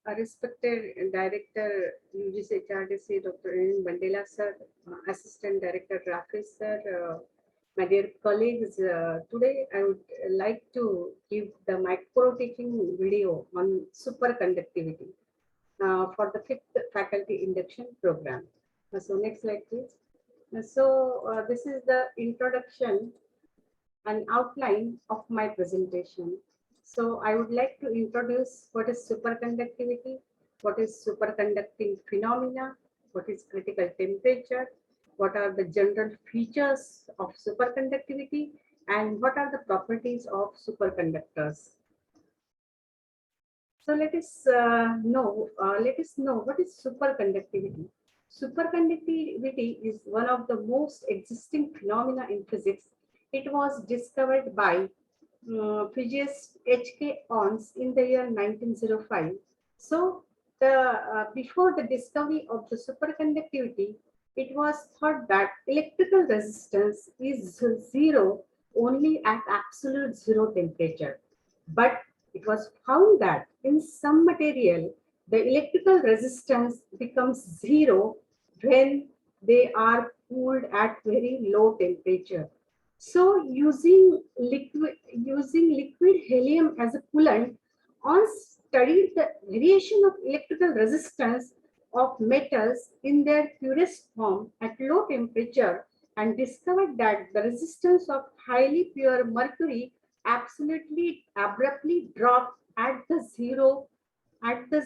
Respected Director UGC HRDC Dr. N. Bandela sir, Assistant Director Rakesh sir, my dear colleagues, today I would like to give the micro teaching video on superconductivity for the fifth faculty induction program. So next slide please. This is the introduction an outline of my presentation. So I would like to introduce what is superconductivity, what is superconducting phenomena, what is critical temperature, what are the general features of superconductivity, and what are the properties of superconductors. So let us know what is superconductivity. Superconductivity is one of the most existing phenomena in physics. It was discovered by physicist H.K. Onnes in the year 1905. So before the discovery of the superconductivity, it was thought that electrical resistance is zero only at absolute zero temperature. But it was found that in some material, the electrical resistance becomes zero when they are cooled at very low temperature. So using liquid helium as a coolant, Onnes studied the variation of electrical resistance of metals in their purest form at low temperature and discovered that the resistance of highly pure mercury absolutely abruptly dropped at the zero at the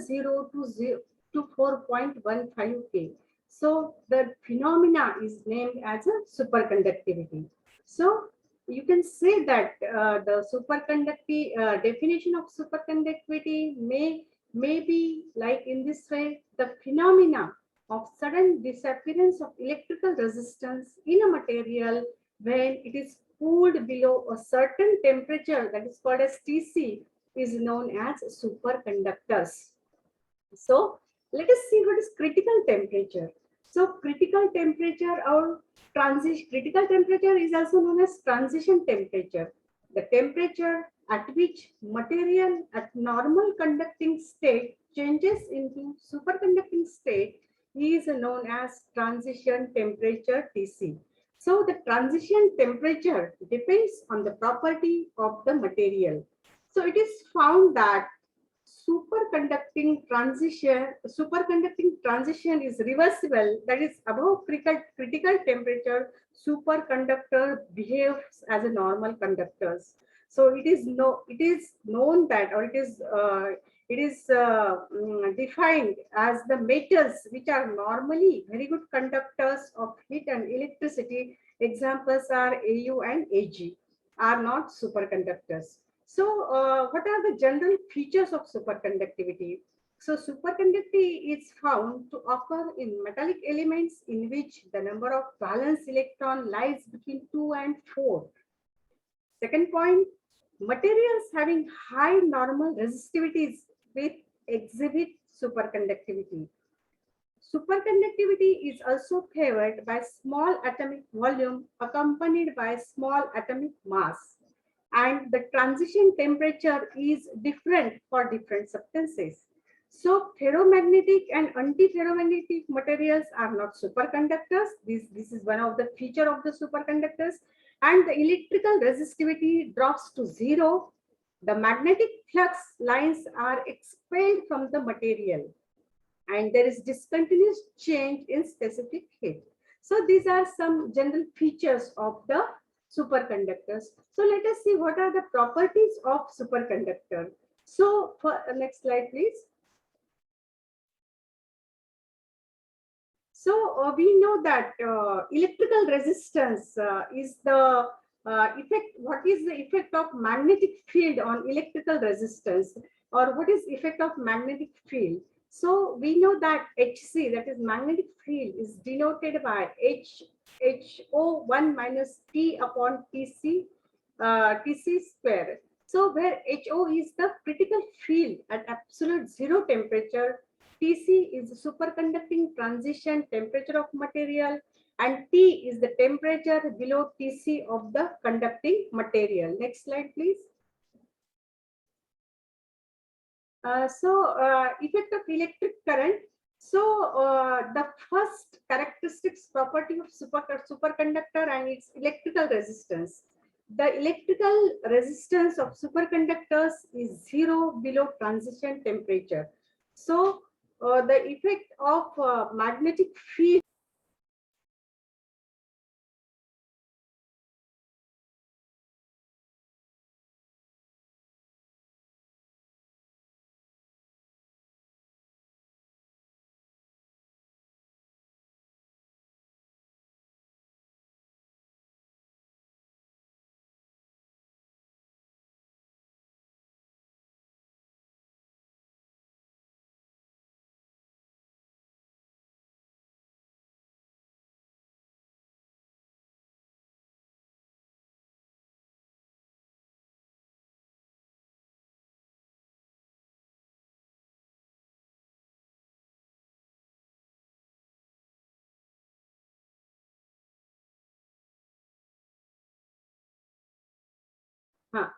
0 to 4.15 K. So the phenomena is named as a superconductivity. So you can say that the definition of superconductivity may be like in this way: the phenomena of sudden disappearance of electrical resistance in a material when it is cooled below a certain temperature, that is called as TC, is known as superconductors. So let us see what is critical temperature. So critical temperature is also known as transition temperature. The temperature at which material at normal conducting state changes into superconducting state is known as transition temperature TC. So the transition temperature depends on the property of the material. So it is found that superconducting transition is reversible, that is above critical temperature superconductor behaves as a normal conductors. So it is known that, or it is defined as the metals which are normally very good conductors of heat and electricity. Examples are Au and Ag are not superconductors. So, what are the general features of superconductivity? So, superconductivity is found to occur in metallic elements in which the number of valence electron lies between 2 and 4. Second point, materials having high normal resistivities with exhibit superconductivity. Superconductivity is also favored by small atomic volume accompanied by small atomic mass, and the transition temperature is different for different substances. So ferromagnetic and antiferromagnetic materials are not superconductors. This is one of the feature of the superconductors. And the electrical resistivity drops to zero. The magnetic flux lines are expelled from the material, and there is discontinuous change in specific heat. So these are some general features of the superconductors. So let us see what are the properties of superconductor. So for next slide, please. So we know that electrical resistance is the effect. What is the effect of magnetic field on electrical resistance, or what is effect of magnetic field? So we know that Hc, that is magnetic field, is denoted by HO1 minus T upon Tc, Tc square. So where HO is the critical field at absolute zero temperature, Tc is the superconducting transition temperature of material, and T is the temperature below Tc of the conducting material. Next slide, please. Effect of electric current. So the first characteristics property of superconductor and its electrical resistance. The electrical resistance of superconductors is zero below transition temperature. So the effect of magnetic field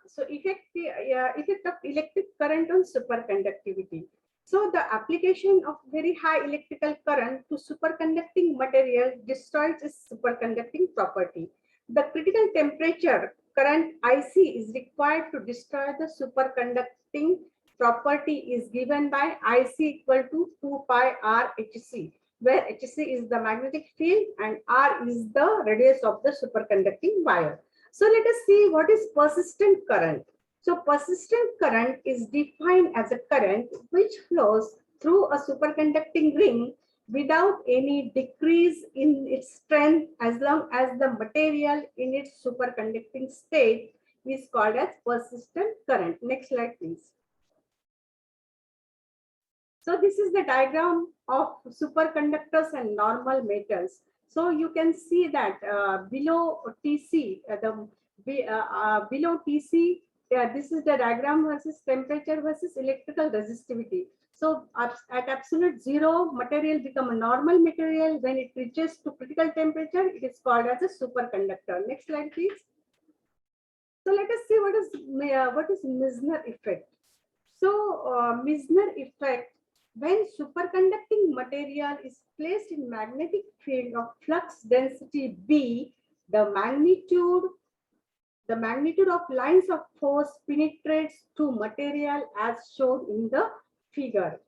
so effect of electric current on superconductivity. So the application of very high electrical current to superconducting material destroys its superconducting property. The critical temperature current IC is required to destroy the superconducting property is given by IC equal to 2 pi r Hc, where Hc is the magnetic field and r is the radius of the superconducting wire. So let us see what is persistent current. So persistent current is defined as a current which flows through a superconducting ring without any decrease in its strength as long as the material in its superconducting state is called as persistent current. Next slide, please. So this is the diagram of superconductors and normal metals. So you can see that below TC, below TC, this is the diagram versus temperature versus electrical resistivity. So at absolute zero, material become a normal material. When it reaches to critical temperature, it is called as a superconductor. Next slide, please. So let us see what is Meissner effect. So Meissner effect. When superconducting material is placed in magnetic field of flux density B, the magnitude of lines of force penetrates to material as shown in the figure.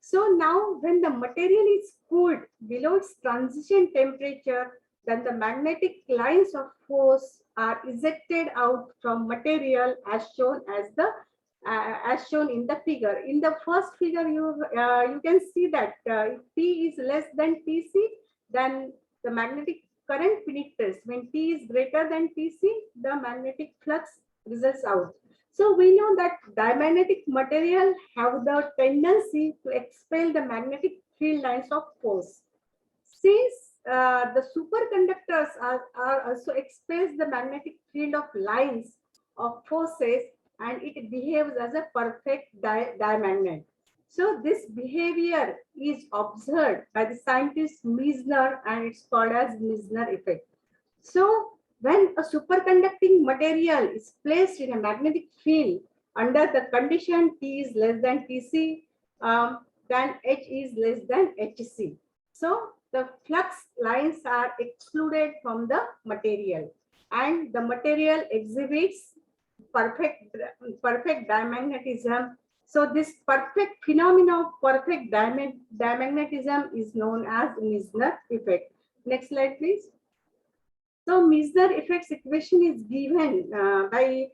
So now when the material is cooled below its transition temperature, then the magnetic lines of force are ejected out from material as shown in the figure. In the first figure, you can see that if T is less than Tc, then the magnetic current penetrates. When T is greater than Tc, the magnetic flux results out. So we know that diamagnetic material have the tendency to expel the magnetic field lines of force. Since the superconductors are also expels the magnetic field of lines of forces, and it behaves as a perfect diamagnet. So this behavior is observed by the scientist Meissner, and it's called as Meissner effect. So when a superconducting material is placed in a magnetic field under the condition T is less than Tc, then H is less than Hc. So the flux lines are excluded from the material, and the material exhibits perfect diamagnetism. So this perfect phenomena of perfect diamagnetism is known as Meissner effect. Next slide, please. So Meissner effects equation is given by,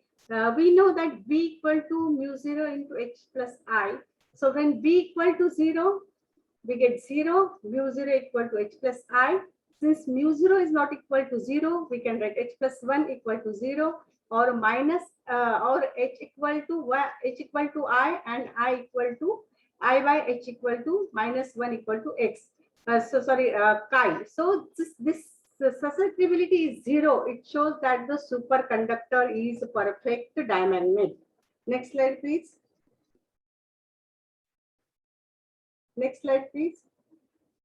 we know that V equal to mu 0 into H plus I. So when V equal to 0, we get 0, mu 0 equal to H plus I. Since mu 0 is not equal to 0, we can write H plus 1 equal to 0, or minus or H equal to I, and I equal to I by H equal to minus 1 equal to X. Chi. So this susceptibility is 0. It shows that the superconductor is perfect diamagnet. Next slide, please. Next slide, please.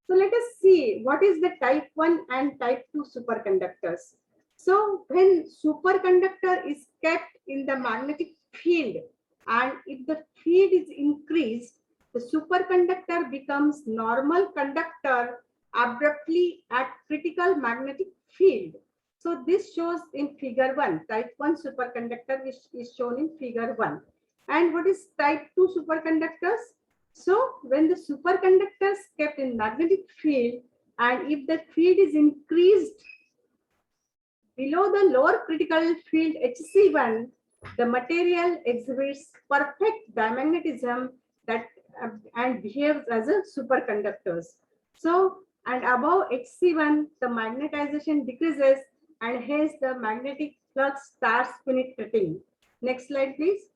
So let us see what is the type 1 and type 2 superconductors. So when superconductor is kept in the magnetic field and if the field is increased, the superconductor becomes normal conductor abruptly at critical magnetic field. So this shows in figure 1, type 1 superconductor which is shown in figure 1. And what is type 2 superconductors? So when the superconductors kept in magnetic field, and if the field is increased below the lower critical field HC1, the material exhibits perfect diamagnetism that and behaves as a superconductors. So, and above HC1, the magnetization decreases and hence the magnetic flux starts penetrating. Next slide, please.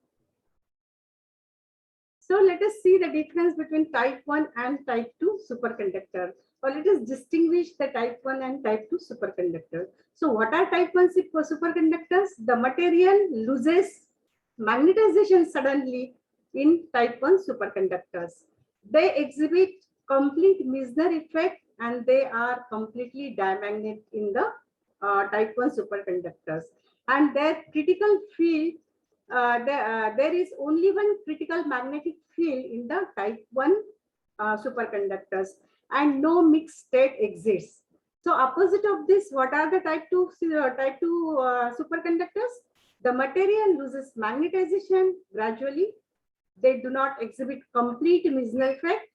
So let us see the difference between type 1 and type 2 superconductor. Or let us distinguish the type 1 and type 2 superconductor. So what are type 1 superconductors? The material loses magnetization suddenly in type 1 superconductors. They exhibit complete Meissner effect and they are completely diamagnet in the type 1 superconductors. And their critical field, there is only one critical magnetic field in the type 1 superconductors and no mixed state exists. So opposite of this, what are the type 2 superconductors? The material loses magnetization gradually. They do not exhibit complete Meissner effect.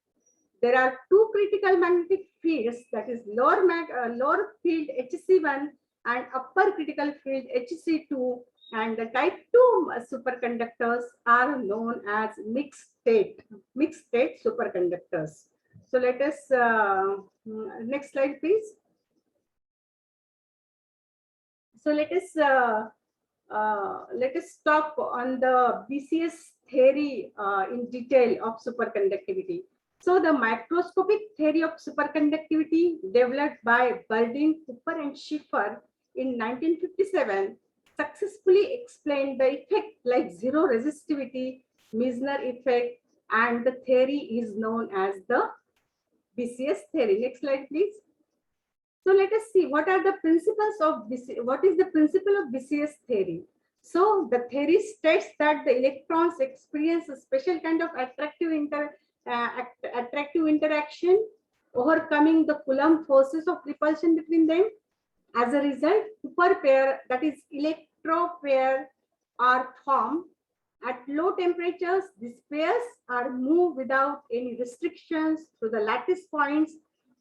There are two critical magnetic fields, that is lower field HC1 and upper critical field HC2, and the type 2 superconductors are known as mixed state superconductors. So let us, next slide please. So let us talk on the BCS theory in detail of superconductivity. So the microscopic theory of superconductivity developed by Berdin, Cooper and Schiffer in 1957 successfully explained the effect like zero resistivity, Meissner effect, and the theory is known as the BCS theory. Next slide, please. So let us see what are the principles of BCS. What is the principle of BCS theory? So the theory states that the electrons experience a special kind of attractive interaction, overcoming the Coulomb forces of repulsion between them. As a result, Cooper pair, that is electro pair, are formed. At low temperatures, these pairs are moved without any restrictions through the lattice points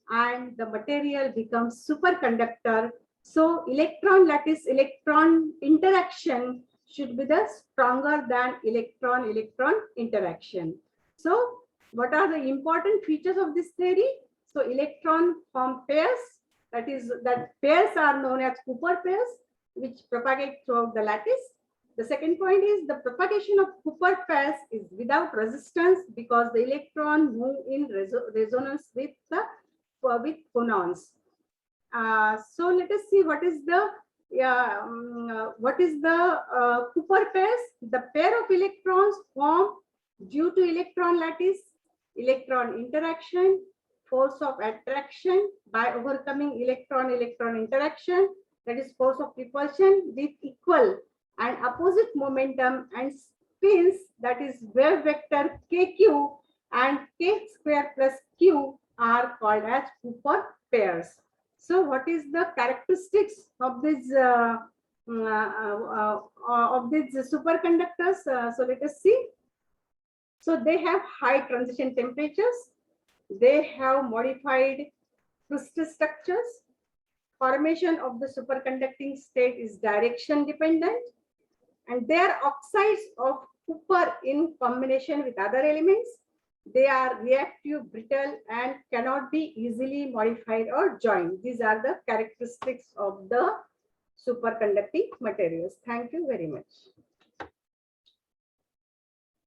and the material becomes superconductor. So electron-lattice electron interaction should be the stronger than electron-electron interaction. So what are the important features of this theory? So electron form pairs, that pairs are known as Cooper pairs, which propagate throughout the lattice. The second point is the propagation of Cooper pairs is without resistance because the electron move in resonance with phonons. So let us see what is the Cooper pairs. The pair of electrons form due to electron lattice, electron interaction, force of attraction by overcoming electron-electron interaction, that is force of repulsion, with equal and opposite momentum and spins, that is wave vector kq and k square plus q are called as Cooper pairs. So what is the characteristics of these superconductors? So let us see. So they have high transition temperatures. They have modified crystal structures. Formation of the superconducting state is direction dependent, and they are oxides of Cooper in combination with other elements. They are reactive, brittle, and cannot be easily modified or joined. These are the characteristics of the superconducting materials. Thank you very much.